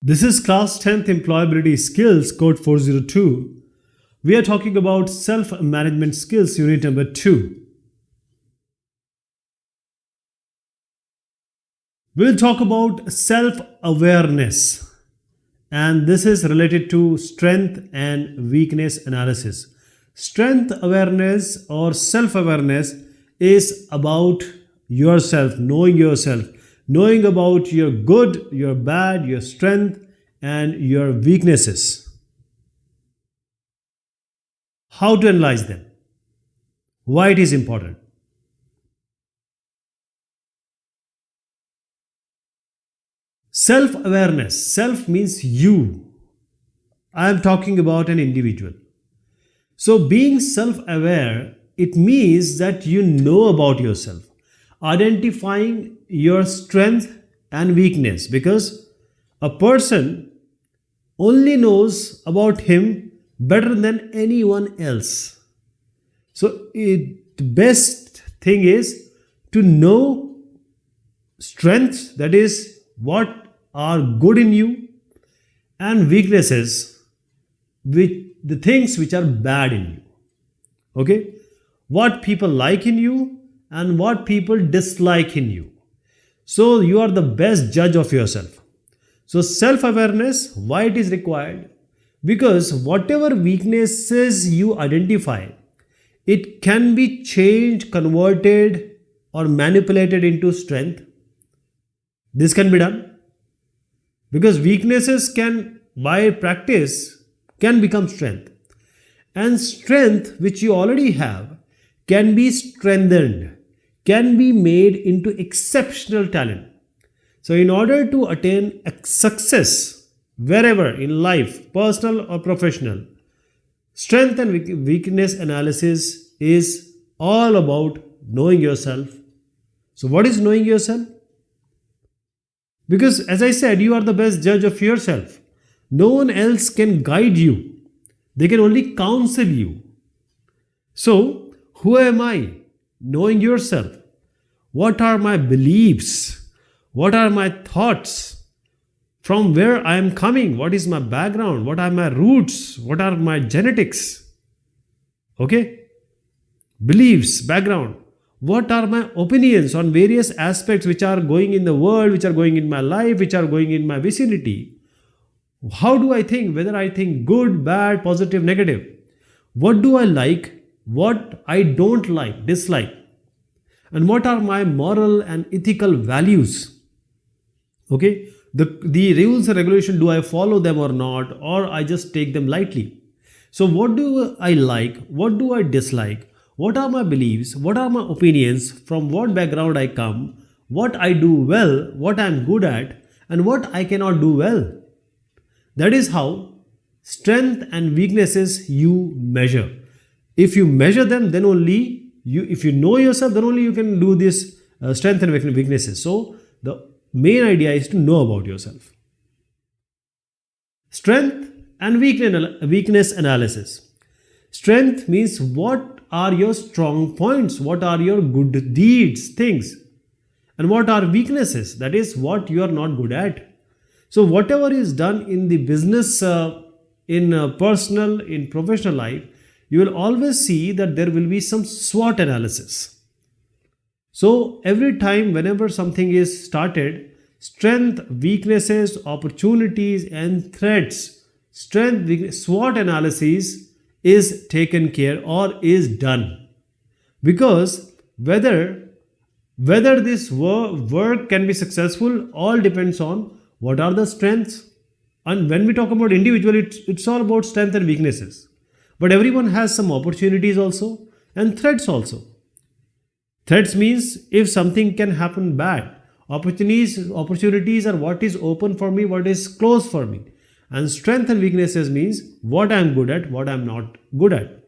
This is class 10th employability skills code 402. We are talking about self management skills unit number 2. We'll talk about self awareness, and this is related to strength and weakness analysis. Strength awareness or self awareness is about yourself, knowing about your good, your bad, your strength, and your weaknesses. How to analyze them, why it is important. Self awareness, self means you. I am talking about an individual. So, being self aware, it means that you know about yourself, identifying your strength and weakness, because a person only knows about him better than anyone else. So, the best thing is to know strengths, that is, what are good in you, and weaknesses, which the things which are bad in you. Okay, what people like in you and what people dislike in you. So you are the best judge of yourself. So self awareness, why it is required? Because whatever weaknesses you identify, it can be changed, converted, or manipulated into strength. This can be done because weaknesses can, by practice, can become strength, and strength which you already have can be strengthened, can be made into exceptional talent. So in order to attain success wherever in life, personal or professional, strength and weakness analysis is all about knowing yourself. So what is knowing yourself? Because as I said, you are the best judge of yourself. No one else can guide you. They can only counsel you. So, who am I? Knowing yourself. What are my beliefs? What are my thoughts? From where I am coming? What is my background? What are my roots? What are my genetics? Okay? Beliefs, background. What are my opinions on various aspects which are going in the world, which are going in my life, which are going in my vicinity? How do I think? Whether I think good, bad, positive, negative. What do I like? What I don't like, dislike. And what are my moral and ethical values? Okay. The rules and regulation, do I follow them or not? Or I just take them lightly? So what do I like? What do I dislike? What are my beliefs? What are my opinions? From what background I come? What I do well? What I am good at? And what I cannot do well? That is how strength and weaknesses you measure. If you measure them, then only you, if you know yourself, then only you can do this strength and weaknesses. So the main idea is to know about yourself. Strength and weakness analysis. Strength means what are your strong points, what are your good deeds, things, and what are weaknesses, that is what you are not good at. So whatever is done in the business, in personal, in professional life, you will always see that there will be some SWOT analysis. So every time, whenever something is started, strength, weaknesses, opportunities, and threats, SWOT analysis is taken care or is done. Because whether this work can be successful all depends on what are the strengths. And when we talk about individual, it's all about strength and weaknesses. But everyone has some opportunities also and threats also. Threats means if something can happen bad. Opportunities are what is open for me, what is closed for me. And strength and weaknesses means what I am good at, what I am not good at.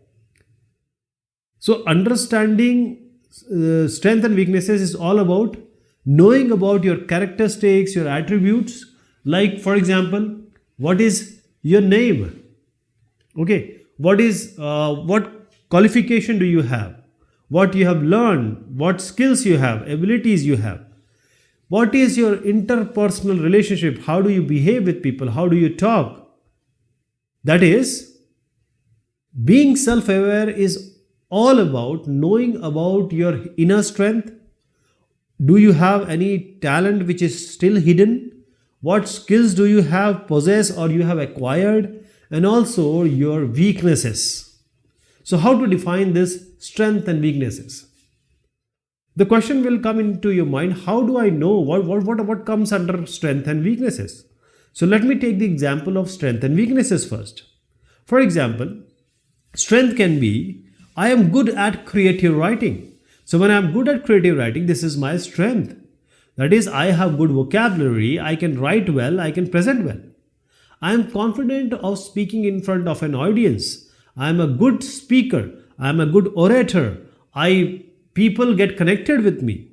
So understanding strength and weaknesses is all about knowing about your characteristics, your attributes. Like for example, what is your name? Okay, what qualification do you have? What you have learned? What skills you have? Abilities you have? What is your interpersonal relationship? How do you behave with people? How do you talk? That is, being self aware is all about knowing about your inner strength. Do you have any talent which is still hidden? What skills do you have possess or you have acquired? And also your weaknesses. So, how to define this strength and weaknesses? The question will come into your mind, how do I know what comes under strength and weaknesses? So, let me take the example of strength and weaknesses first. For example, strength can be, I am good at creative writing. So when I am good at creative writing, this is my strength. That is, I have good vocabulary, I can write well, I can present well. I am confident of speaking in front of an audience. I am a good speaker. I am a good orator. People get connected with me.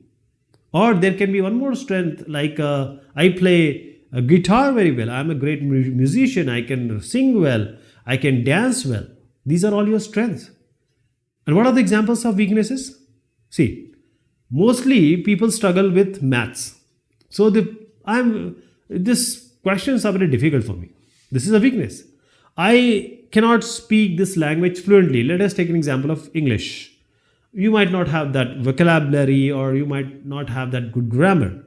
Or there can be one more strength, like I play a guitar very well. I am a great musician. I can sing well. I can dance well. These are all your strengths. And what are the examples of weaknesses? See, mostly people struggle with maths. So this questions are very difficult for me. This is a weakness. I cannot speak this language fluently. Let us take an example of English. You might not have that vocabulary or you might not have that good grammar.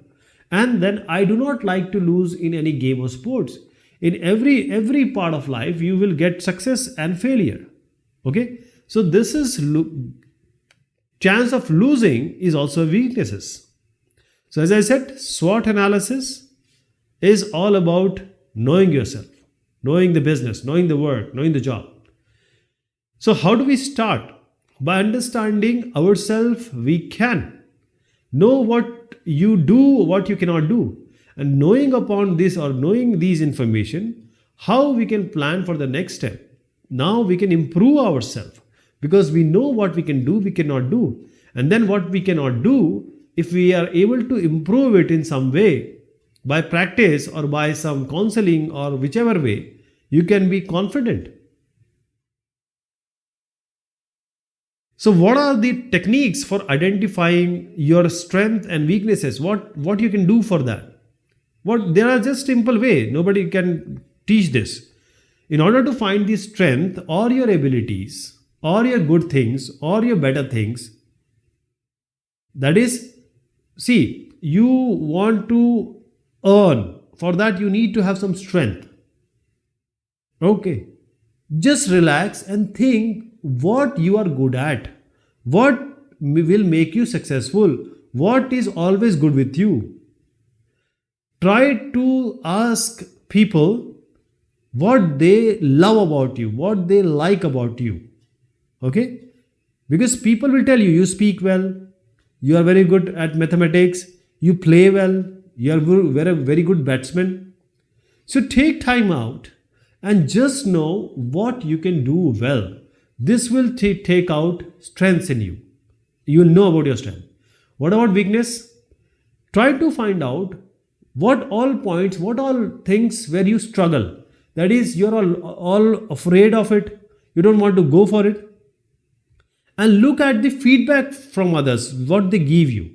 And then I do not like to lose in any game or sports. In every part of life, you will get success and failure. Okay? So this is chance of losing is also weaknesses. So as I said, SWOT analysis is all about knowing yourself, knowing the business, knowing the work, knowing the job. So how do we start? By understanding ourselves, we can know what you do, what you cannot do. And knowing upon this or knowing these information, how we can plan for the next step. Now we can improve ourselves because we know what we can do, we cannot do. And then what we cannot do, if we are able to improve it in some way, by practice or by some counseling or whichever way, you can be confident. So what are the techniques for identifying your strength and weaknesses? What you can do for that? There are just simple way. Nobody can teach this. In order to find the strength or your abilities or your good things or your better things, that is, see, you want to earn. For that you need to have some strength. Okay. Just relax and think what you are good at. What will make you successful? What is always good with you? Try to ask people what they love about you, what they like about you. Okay? Because people will tell you, you speak well, you are very good at mathematics, you play well, you are very good batsman. So take time out and just know what you can do well. This will take out strengths in you. You will know about your strength. What about weakness? Try to find out what all points, what all things where you struggle. That is, you're all afraid of it. You don't want to go for it. And look at the feedback from others, what they give you.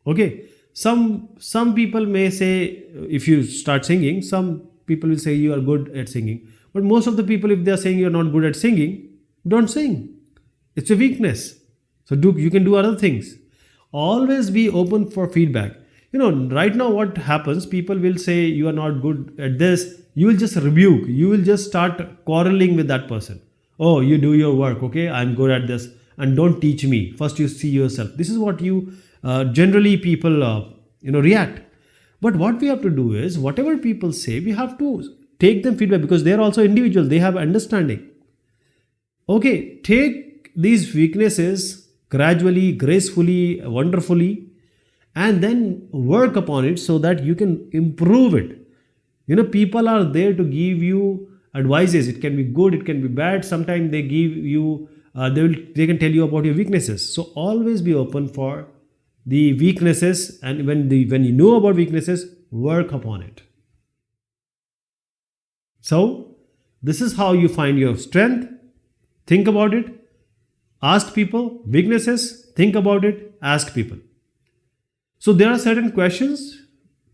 Okay. Some people may say, if you start singing, some people will say you are good at singing. But most of the people, if they are saying you're not good at singing, don't sing. It's a weakness. So you can do other things. Always be open for feedback. Right now what happens, people will say you are not good at this. You will just rebuke. You will just start quarreling with that person. Oh, you do your work. Okay, I'm good at this. And don't teach me. First you see yourself. This is what generally people react. But what we have to do is, whatever people say, we have to take them feedback because they are also individuals. They have understanding. Okay, take these weaknesses gradually, gracefully, wonderfully, and then work upon it so that you can improve it. People are there to give you advices. It can be good, it can be bad. Sometimes they give you, they can tell you about your weaknesses. So always be open for the weaknesses, and when you know about weaknesses, work upon it. So this is how you find your strength. Think about it. Ask people. Weaknesses, think about it. Ask people. So there are certain questions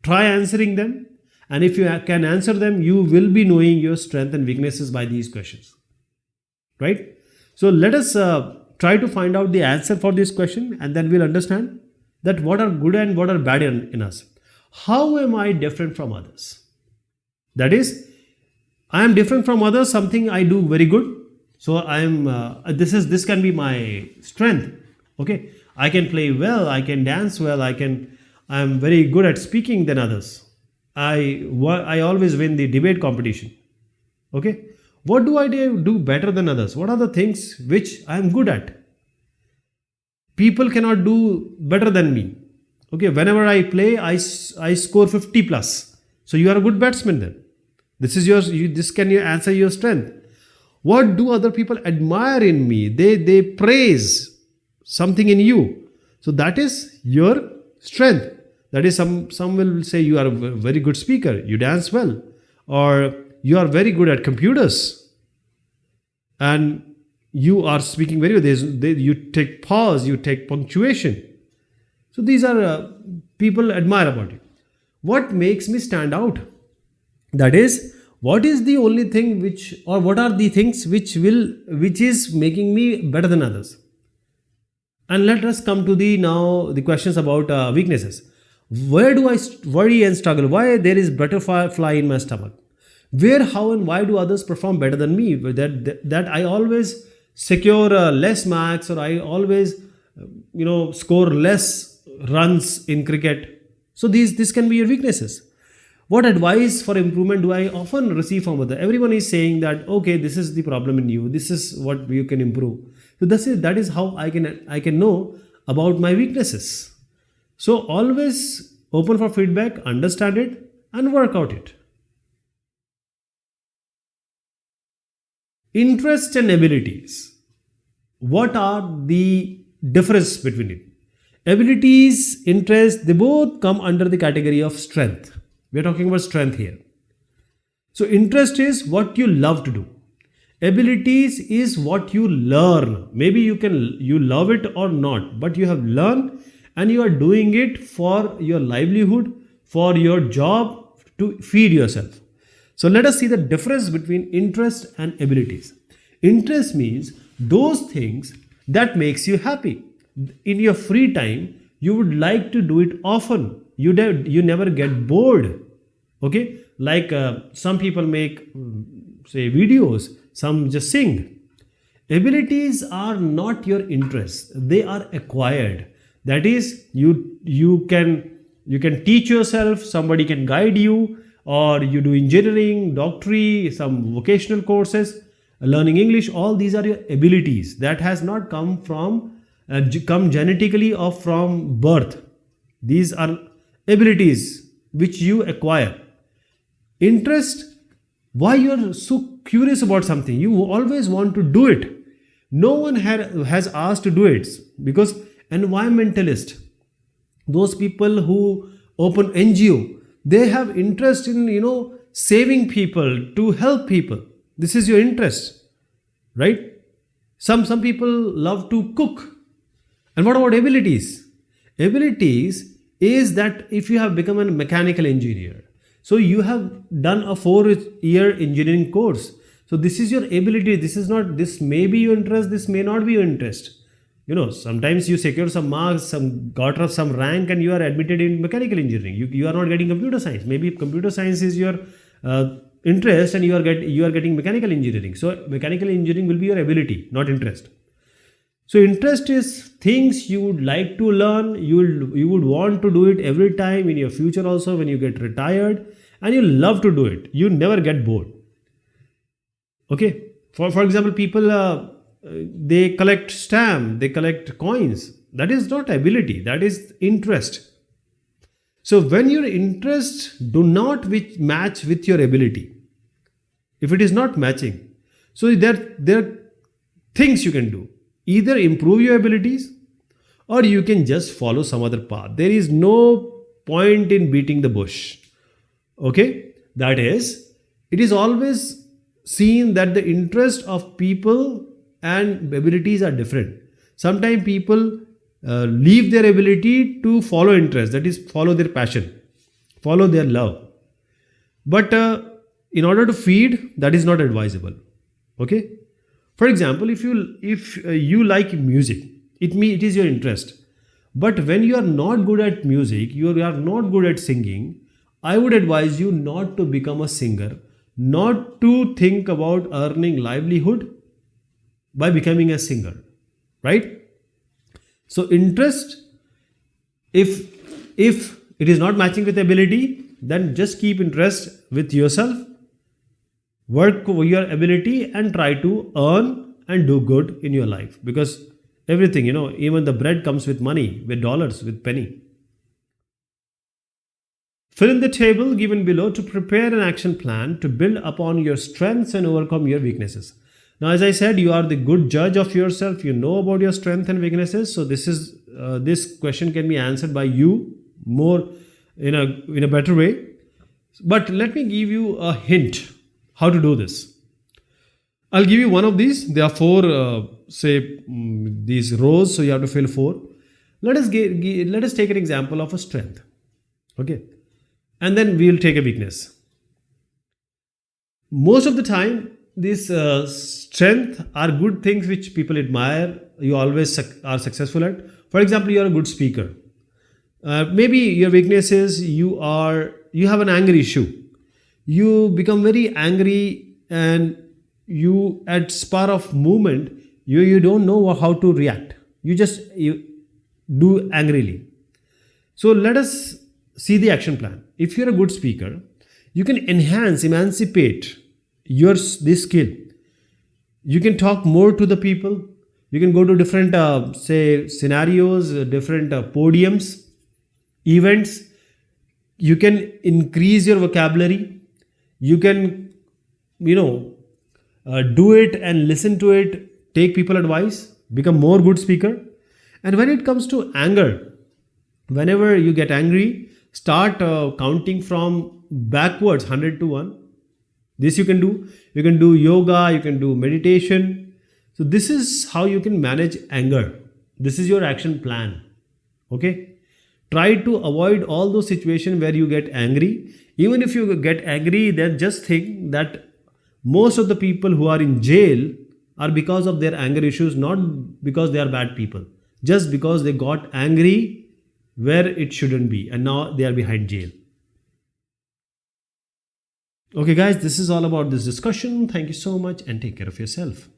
Try answering them. And if you can answer them, you will be knowing your strength and weaknesses by these questions. Right? So let us try to find out the answer for this question, and then we'll understand that what are good and what are bad in us. How am I different from others? That is, I am different from others, something I do very good. So I am this can be my strength. Okay, I can play well, I can dance well, I am very good at speaking than others. I always win the debate competition. Okay, what do I do better than others? What are the things which I am good at? People cannot do better than me. Okay, whenever I play, I score 50 plus. So you are a good batsman then. This is this can you answer your strength. What do other people admire in me? They praise something in you. So that is your strength. That is, some will say you are a very good speaker, you dance well, or you are very good at computers, and you are speaking very well. You take pause, you take punctuation. So these are people admire about you. What makes me stand out? That is, what is the only thing what are the things which is making me better than others? And let us come to the questions about weaknesses. Where do I worry and struggle? Why there is butterfly in my stomach? Where, how, and why do others perform better than me? That I always secure less marks, or I always score less runs in cricket. So this can be your weaknesses. What advice for improvement do I often receive from others? Everyone is saying that, okay, this is the problem in you, this is what you can improve. So that is how I can know about my weaknesses. So always open for feedback, understand it, and work out it. Interest and abilities. What are the difference between it? Abilities, interest, they both come under the category of strength. We are talking about strength here. So interest is what you love to do. Abilities is what you learn. Maybe you love it or not, but you have learned and you are doing it for your livelihood, for your job, to feed yourself. So let us see the difference between interest and abilities. Interest means those things that makes you happy. In your free time, you would like to do it often. You never get bored. Okay, like some people make say videos, some just sing. Abilities are not your interests, they are acquired. That is, you can teach yourself, somebody can guide you, or you do engineering, doctorate, some vocational courses, learning English. All these are your abilities that has not come genetically or from birth. These are abilities which you acquire. Interest, why you are so curious about something, you always want to do it. No one has asked to do it, because environmentalist, those people who open NGO, they have interest in saving people, to help people. This is your interest, right? Some people love to cook. And what about abilities? Abilities is that if you have become a mechanical engineer, so you have done a 4-year engineering course. So this is your ability. This may be your interest, this may not be your interest. Sometimes you secure some marks, got some rank, and you are admitted in mechanical engineering. You are not getting computer science. Maybe computer science is your interest, and you are getting mechanical engineering. So mechanical engineering will be your ability, not interest. So interest is things you would like to learn, you would want to do it every time in your future also when you get retired, and you love to do it. You never get bored. Okay. For example, people they collect stamp, they collect coins. That is not ability, that is interest. So when your interest do not match with your ability, if it is not matching, so there are things you can do. Either improve your abilities, or you can just follow some other path. There is no point in beating the bush. Okay? That is, it is always seen that the interest of people and abilities are different. Sometimes people leave their ability to follow interest, that is, follow their passion. follow their love. But in order to feed, that is not advisable. Okay. For example, if you like music, it is your interest. But when you are not good at music, you are not good at singing, I would advise you not to become a singer, not to think about earning livelihood by becoming a singer, right? So interest, if it is not matching with ability, then just keep interest with yourself, work your ability and try to earn and do good in your life, because everything, even the bread comes with money, with dollars, with penny. Fill in the table given below to prepare an action plan to build upon your strengths and overcome your weaknesses. Now, as I said, you are the good judge of yourself. You know about your strengths and weaknesses. So this question can be answered by you more in a better way. But let me give you a hint how to do this. I'll give you one of these. There are four, these rows. So you have to fill four. Let us take an example of a strength. Okay. And then we will take a weakness. Most of the time, these strength are good things which people admire. You always are successful at. For example, you are a good speaker. Maybe your weakness is you have an anger issue. You become very angry, and you at spur of movement you don't know how to react. You do angrily. So let us see the action plan. If you're a good speaker, you can emancipate this skill. You can talk more to the people. You can go to different scenarios, different podiums, events. You can increase your vocabulary. You can do it and listen to it, take people advice, become more good speaker. And when it comes to anger, whenever you get angry, start counting from backwards 100 to 1. This you can do. You can do yoga, you can do meditation. So this is how you can manage anger. This is your action plan. Okay. Try to avoid all those situations where you get angry. Even if you get angry, then just think that most of the people who are in jail are because of their anger issues, not because they are bad people. Just because they got angry where it shouldn't be, and now they are behind jail. Okay guys, this is all about this discussion. Thank you so much and take care of yourself.